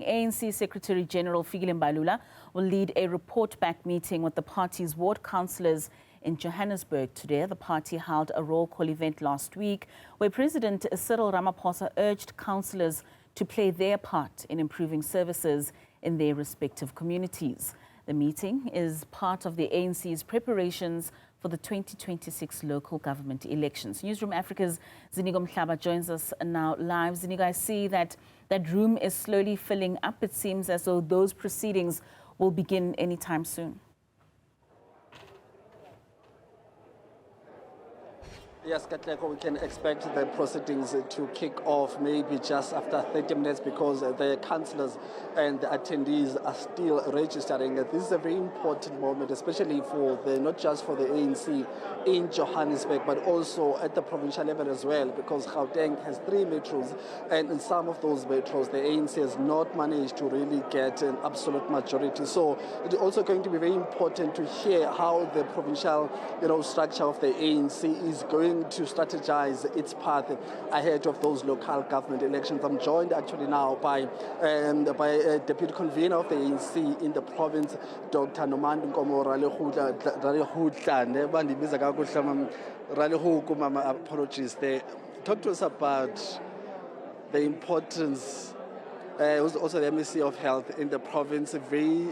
ANC Secretary-General Fikile Mbalula will lead a report-back meeting with the party's ward councillors in Johannesburg today. The party held a roll call event last week where President Cyril Ramaphosa urged councillors to play their part in improving services in their respective communities. The meeting is part of the ANC's preparations for the 2026 local government elections. Newzroom Afrika's Ziniko Mhlaba joins us now live. Ziniko, I see that room is slowly filling up. It seems as though those proceedings will begin anytime soon. Yes, Katleko, we can expect the proceedings to kick off maybe just after 30 minutes because the councillors and the attendees are still registering. This is a very important moment, especially for not just for the ANC in Johannesburg, but also at the provincial level as well, because Gauteng has 3 metros, and in some of those metros, the ANC has not managed to really get an absolute majority. So it's also going to be very important to hear how the provincial, structure of the ANC is going to strategize its path ahead of those local government elections. I'm joined actually now by a deputy convener of the ANC in the province, Dr. Nomandi Nkomora apologies there. Talk to us about the importance, also the Ministry of Health in the province, very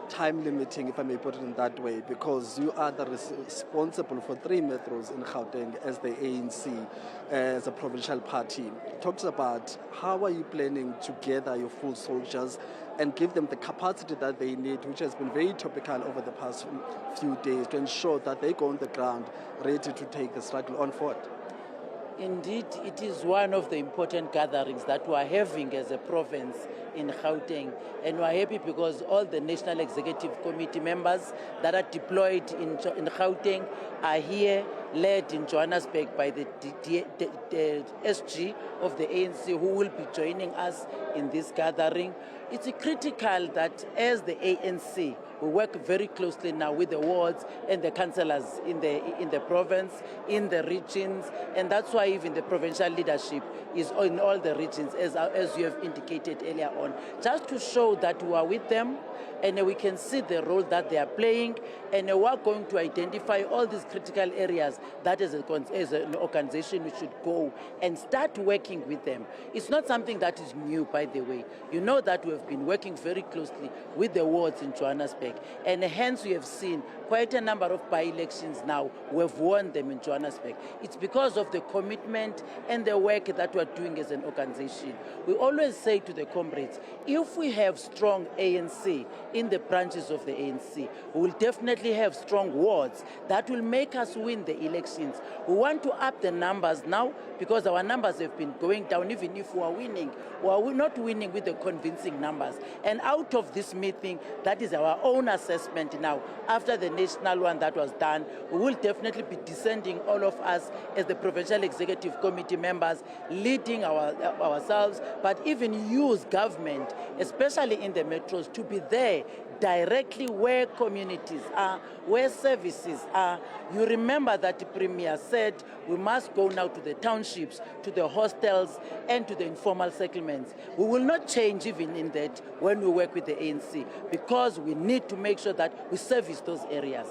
time limiting, if I may put it in that way, because you are responsible for 3 metros in Gauteng as the ANC, as a provincial party. Talk to us about how are you planning to gather your full soldiers and give them the capacity that they need, which has been very topical over the past few days, to ensure that they go on the ground ready to take the struggle on forward. Indeed, it is one of the important gatherings that we are having as a province in Gauteng, and we are happy because all the National Executive Committee members that are deployed in Gauteng are here, led in Johannesburg by the SG of the ANC, who will be joining us in this gathering. It's critical that as the ANC, we work very closely now with the wards and the councillors in the province, in the regions, and that's why even the provincial leadership is in all the regions, as you have indicated earlier on, just to show that we are with them and we can see the role that they are playing, and we are going to identify all these critical areas that as an organization we should go and start working with them. It's not something that is new, by the way. You know that we have been working very closely with the wards in Johannesburg, and hence we have seen quite a number of by-elections now. We have won them in Johannesburg. It's because of the commitment and the work that we are doing as an organization. We always say to the comrades, if we have strong ANC in the branches of the ANC, we will definitely have strong wards that will make us win the elections. We want to up the numbers now because our numbers have been going down. Even if we are winning, we are not winning with the convincing numbers. And out of this meeting, that is our own assessment now. After the national one that was done, we will definitely be descending, all of us as the Provincial Executive Committee members, leading ourselves, but even use government, especially in the metros, to be there directly where communities are, where services are. You remember that the Premier said we must go now to the townships, to the hostels, and to the informal settlements. We will not change even in that when we work with the ANC, because we need to make sure that we service those areas.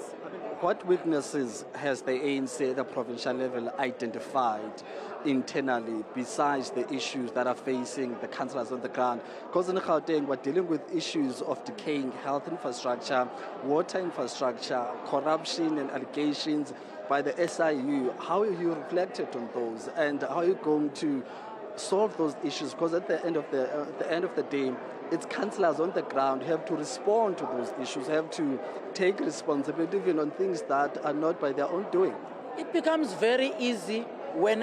What weaknesses has the ANC at the provincial level identified internally besides the issues that are facing the councillors on the ground? Because in Gauteng, we're dealing with issues of decaying health infrastructure, water infrastructure, corruption and allegations by the SIU. How have you reflected on those, and how are you going to solve those issues? Because at the end of the day, it's councillors on the ground who have to respond to those issues, have to take responsibility even on things that are not by their own doing. It becomes very easy when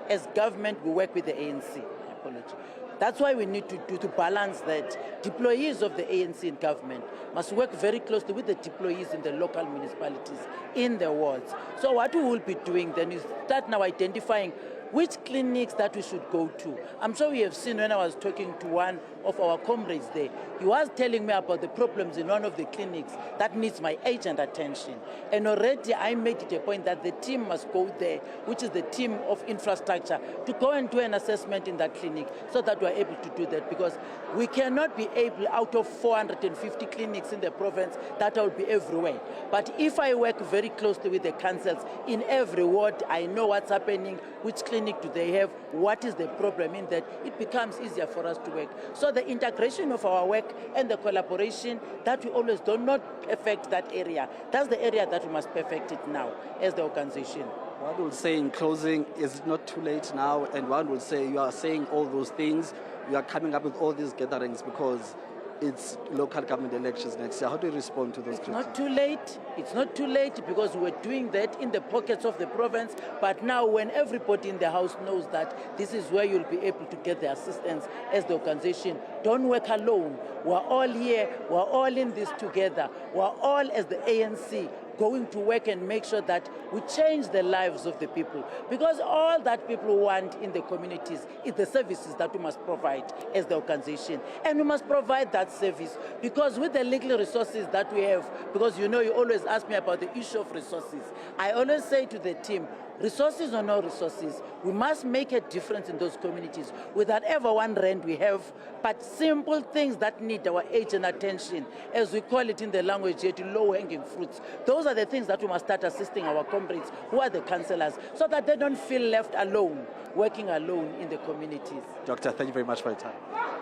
as government we work with the ANC. Apology. That's why we need to balance that. Deployees of the ANC in government must work very closely with the deployees in the local municipalities, in the wards. So what we will be doing then is start now identifying which clinics that we should go to. I'm sure you have seen when I was talking to one of our comrades there, he was telling me about the problems in one of the clinics that needs my urgent attention. And already I made it a point that the team must go there, which is the team of infrastructure, to go and do an assessment in that clinic so that we're able to do that, because we cannot be able, out of 450 clinics in the province, that will be everywhere. But if I work very closely with the councils in every ward, I know what's happening, which clinic do they have, what is the problem in that, it becomes easier for us to work. So the integration of our work and the collaboration that we always do not perfect that area, that's the area that we must perfect it now as the organization. One would say in closing, is it not too late now? And one would say you are saying all those things, you are coming up with all these gatherings because it's local government elections next year. How do you respond to those critiques? Not too late. It's not too late because we're doing that in the pockets of the province. But now when everybody in the house knows that this is where you'll be able to get the assistance as the organization, don't work alone. We're all here. We're all in this together. We're all as the ANC going to work and make sure that we change the lives of the people. Because all that people want in the communities is the services that we must provide as the organization. And we must provide that service because with the legal resources that we have, because you know you always ask me about the issue of resources, I always say to the team, resources or no resources, we must make a difference in those communities with whatever 1 rand we have, but simple things that need our urgent attention, as we call it in the language here, to low-hanging fruits. Those are the things that we must start assisting our comrades, who are the councillors, so that they don't feel left alone, working alone in the communities. Doctor, thank you very much for your time.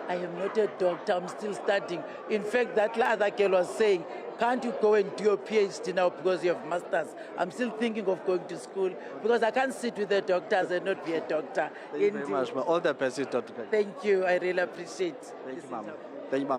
I am not a doctor, I'm still studying. In fact, that other girl was saying, can't you go and do your PhD now because you have masters? I'm still thinking of going to school because I can't sit with the doctors and not be a doctor. Thank you very much. All the best, Dr. Thank you. I really appreciate Thank this you, Mama. interview. Thank you, Mama.